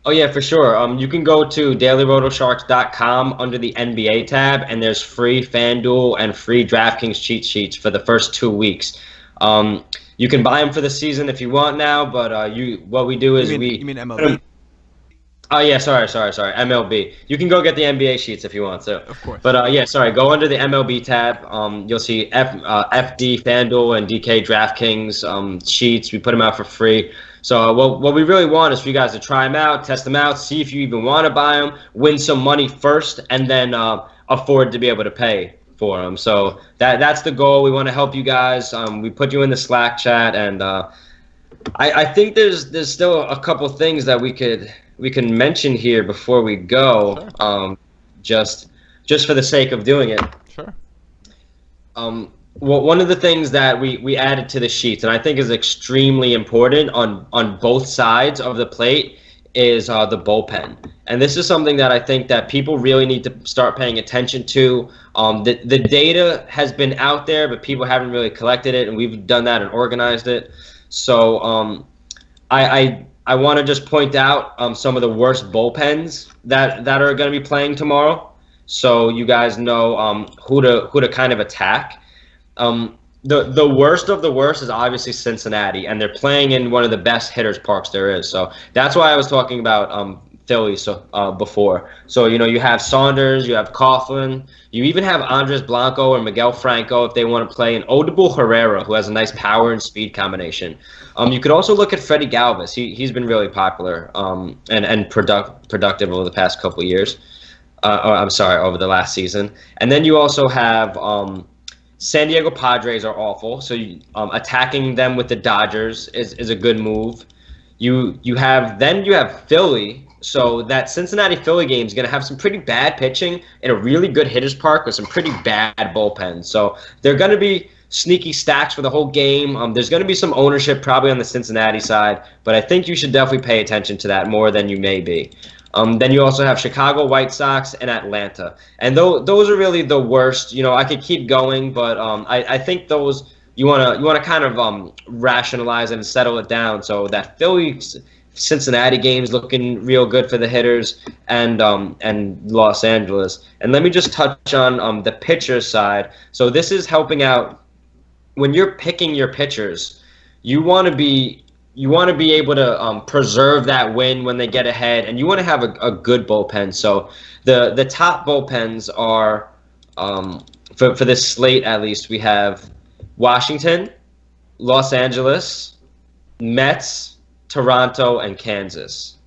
Oh, yeah, for sure. You can go to dailyrotosharks.com under the NBA tab, and there's free FanDuel and free DraftKings cheat sheets for the first 2 weeks. You can buy them for the season if you want now, but what we do is You mean MLB? Oh, yeah, sorry, MLB. You can go get the NBA sheets if you want to. Of course. But, yeah, sorry, go under the MLB tab. You'll see FD, FanDuel, and DK DraftKings sheets. We put them out for free. So what we really want is for you guys to try them out, test them out, see if you even want to buy them, win some money first, and then afford to be able to pay for them. So that's the goal. We want to help you guys. We put you in the Slack chat, and I think there's still a couple things that we can mention here before we go. Sure. Just for the sake of doing it. Sure. Well, one of the things that we added to the sheets, and I think is extremely important on both sides of the plate, is the bullpen. And this is something that I think that people really need to start paying attention to. The data has been out there, but people haven't really collected it, and we've done that and organized it. So I want to just point out some of the worst bullpens that are going to be playing tomorrow, so you guys know who to kind of attack. The worst of the worst is obviously Cincinnati, and they're playing in one of the best hitters parks there is. So that's why I was talking about Philly before. So, you have Saunders, you have Coughlin, you even have Andres Blanco or Miguel Franco if they want to play, and Odubel Herrera, who has a nice power and speed combination. You could also look at Freddie Galvis. He's been really popular and productive over the past couple of years. Over the last season. And then you also have San Diego Padres are awful, so attacking them with the Dodgers is a good move. You have Philly, so that Cincinnati Philly game is going to have some pretty bad pitching in a really good hitters park with some pretty bad bullpens. So they're going to be sneaky stacks for the whole game. There's going to be some ownership probably on the Cincinnati side, but I think you should definitely pay attention to that more than you may be. Then you also have Chicago White Sox and Atlanta. And those are really the worst. I could keep going, but I think those you want to kind of rationalize and settle it down. So that Philly-Cincinnati game is looking real good for the hitters and Los Angeles. And let me just touch on the pitcher side. So this is helping out when you're picking your pitchers. You want to be able to preserve that win when they get ahead, and you want to have a good bullpen. So the top bullpens are, for this slate at least, we have Washington, Los Angeles, Mets, Toronto, and Kansas.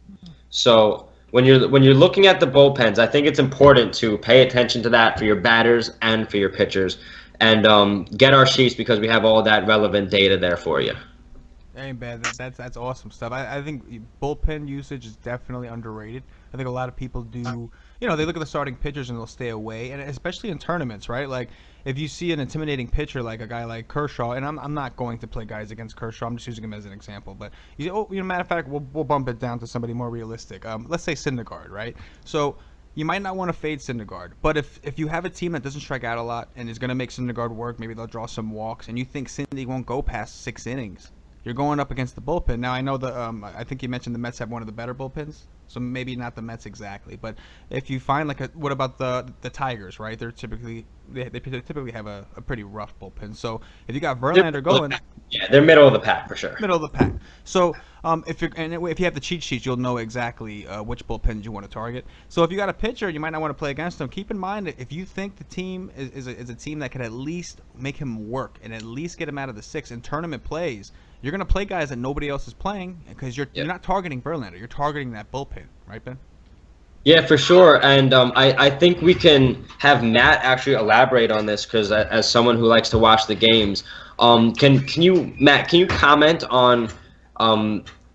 So when you're looking at the bullpens, I think it's important to pay attention to that for your batters and for your pitchers, and get our sheets because we have all that relevant data there for you. Ain't bad. That's awesome stuff. I think bullpen usage is definitely underrated. I think a lot of people do. They look at the starting pitchers and they'll stay away, and especially in tournaments, right? Like if you see an intimidating pitcher like a guy like Kershaw, and I'm not going to play guys against Kershaw. I'm just using him as an example. But matter of fact, we'll bump it down to somebody more realistic. Let's say Syndergaard, right? So you might not want to fade Syndergaard, but if you have a team that doesn't strike out a lot and is going to make Syndergaard work, maybe they'll draw some walks, and you think Cindy won't go past 6 innings. You're going up against the bullpen. Now, I know I think you mentioned the Mets have one of the better bullpens, so maybe not the Mets exactly. But if you find what about the Tigers, right? They typically have a pretty rough bullpen. So if you got Verlander going, yeah, they're middle of the pack for sure. Middle of the pack. So if you have the cheat sheets, you'll know exactly which bullpens you want to target. So if you got a pitcher, you might not want to play against them. Keep in mind that if you think the team is a team that can at least make him work and at least get him out of the 6 in tournament plays, you're going to play guys that nobody else is playing because you're not targeting Verlander. You're targeting that bullpen, right, Ben? Yeah, for sure. And I think we can have Matt actually elaborate on this because as someone who likes to watch the games, can you comment on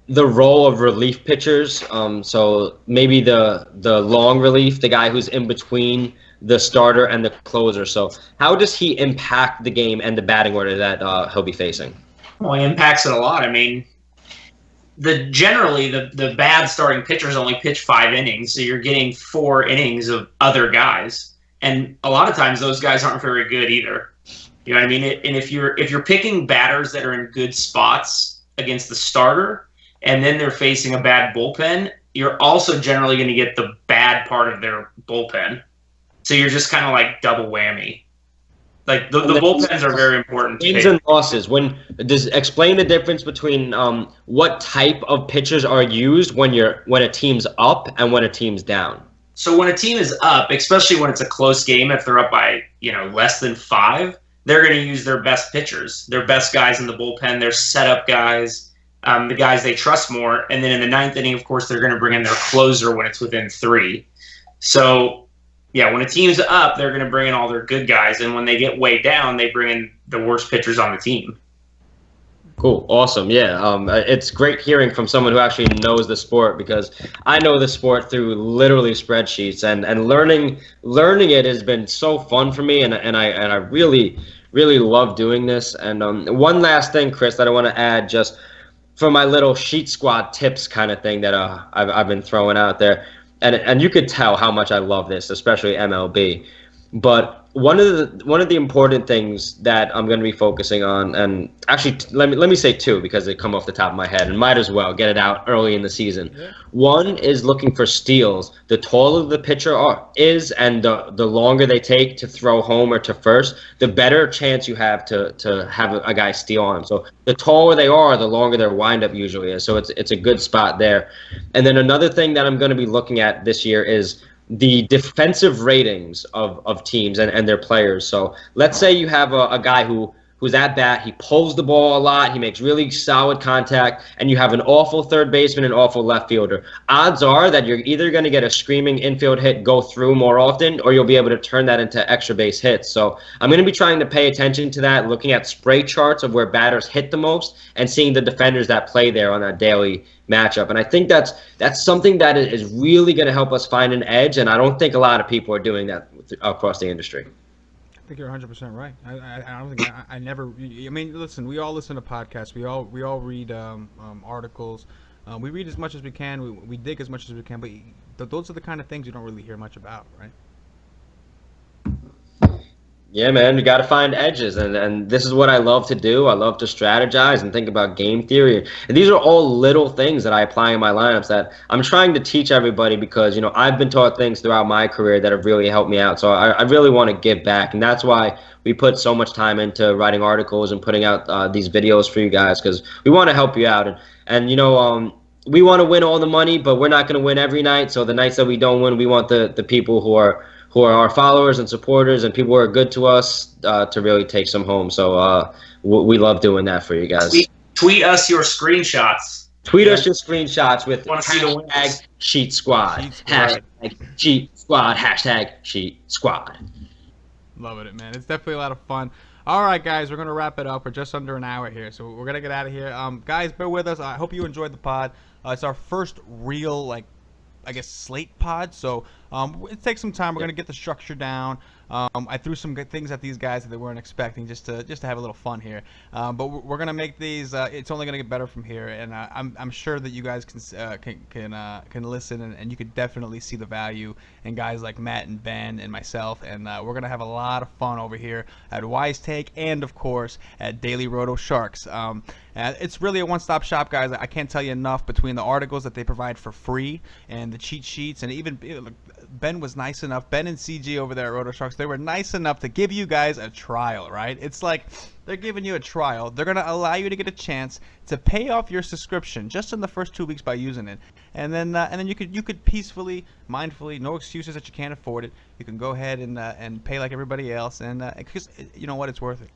the role of relief pitchers. So maybe the long relief, the guy who's in between the starter and the closer. So how does he impact the game and the batting order that he'll be facing? Well, he impacts it a lot. I mean, generally the bad starting pitchers only pitch 5 innings, so you're getting 4 innings of other guys, and a lot of times those guys aren't very good either. You know what I mean? And if you're picking batters that are in good spots against the starter, and then they're facing a bad bullpen, you're also generally going to get the bad part of their bullpen. So you're just kind of like double whammy. Like the bullpens are very important. Wins and losses. Explain the difference between what type of pitchers are used when a team's up and when a team's down. So when a team is up, especially when it's a close game, if they're up by less than 5, they're going to use their best pitchers, their best guys in the bullpen, their setup guys, the guys they trust more. And then in the 9th inning, of course, they're going to bring in their closer when it's within 3. So yeah, when a team's up, they're going to bring in all their good guys, and when they get way down, they bring in the worst pitchers on the team. Cool, awesome, yeah. It's great hearing from someone who actually knows the sport, because I know the sport through literally spreadsheets, and learning it has been so fun for me, and I really love doing this. And one last thing, Chris, that I want to add, just for my little sheet squad tips kind of thing that I've been throwing out there. And you could tell how much I love this, especially MLB. But one of the important things that I'm going to be focusing on, and actually let me say 2 because they come off the top of my head, and might as well get it out early in the season. Yeah. One is looking for steals. The taller the pitcher is, and the longer they take to throw home or to first, the better chance you have to have a guy steal on him. So the taller they are, the longer their windup usually is. So it's a good spot there. And then another thing that I'm going to be looking at this year is the defensive ratings of teams and their players. So let's say you have a guy who's at bat, he pulls the ball a lot, he makes really solid contact, and you have an awful third baseman and awful left fielder. Odds are that you're either going to get a screaming infield hit go through more often, or you'll be able to turn that into extra base hits. So I'm going to be trying to pay attention to that, looking at spray charts of where batters hit the most and seeing the defenders that play there on that daily matchup. And I think that's something that is really going to help us find an edge, and I don't think a lot of people are doing that across the industry. I think you're 100% right. I don't think I never. I mean, listen, we all listen to podcasts. We all read articles. We read as much as we can. We dig as much as we can. But those are the kind of things you don't really hear much about, right? Yeah, man, you got to find edges, and this is what I love to do. I love to strategize and think about game theory. And these are all little things that I apply in my lineups that I'm trying to teach everybody, because I've been taught things throughout my career that have really helped me out. So I really want to give back, and that's why we put so much time into writing articles and putting out these videos for you guys, because we want to help you out. And we want to win all the money, but we're not going to win every night. So the nights that we don't win, we want the people who are our followers and supporters and people who are good to us to really take some home. So we love doing that for you guys. Tweet us your screenshots. Tweet us your screenshots with hashtag Sheet Squad. Hashtag Sheet Squad. Hashtag Sheet Squad. Loving it, man. It's definitely a lot of fun. All right, guys, we're going to wrap it up. We're just under an hour here, so we're going to get out of here. Guys, bear with us. I hope you enjoyed the pod. It's our first real, slate pod, so it takes some time. We're going to get the structure down. I threw some good things at these guys that they weren't expecting, just to have a little fun here. But we're going to make these. It's only going to get better from here, and I'm sure that you guys can listen, and you could definitely see the value in guys like Matt and Ben and myself. And we're going to have a lot of fun over here at WiseTake, and of course at Daily Roto Sharks. It's really a one-stop shop, guys. I can't tell you enough, between the articles that they provide for free and the cheat sheets, and even Ben was nice enough. Ben and CG over there at Roto Sharks, they were nice enough to give you guys a trial, right? It's like they're giving you a trial. They're going to allow you to get a chance to pay off your subscription just in the first 2 weeks by using it. And then you could peacefully, mindfully, no excuses that you can't afford it. You can go ahead and pay like everybody else, and because you know what, it's worth it.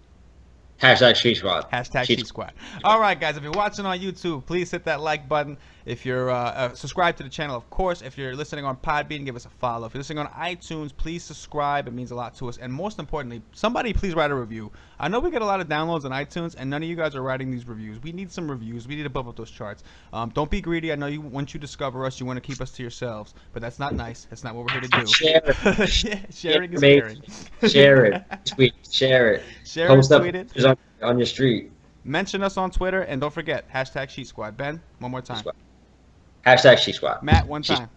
Hashtag Sheet Squad. Hashtag Sheet Squad. All right, guys, if you're watching on YouTube, please hit that like button. If you're subscribed to the channel, of course. If you're listening on Podbean, give us a follow. If you're listening on iTunes, please subscribe. It means a lot to us. And most importantly, somebody please write a review. I know we get a lot of downloads on iTunes, and none of you guys are writing these reviews. We need some reviews. We need to bump up those charts. Don't be greedy. I know once you discover us, you want to keep us to yourselves, but that's not nice. That's not what we're here to do. Share it. Yeah, sharing is caring. Share it. Tweet. Share it. Share Post it, up tweet it. pictures on your street. Mention us on Twitter, and don't forget, hashtag Sheet Squad. Ben, one more time. Hashtag Sheet Squad. Matt, one time.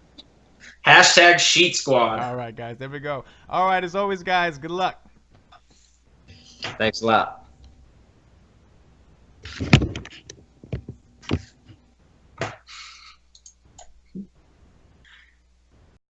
Hashtag Sheet Squad. All right, guys. There we go. All right, as always, guys, good luck. Thanks a lot.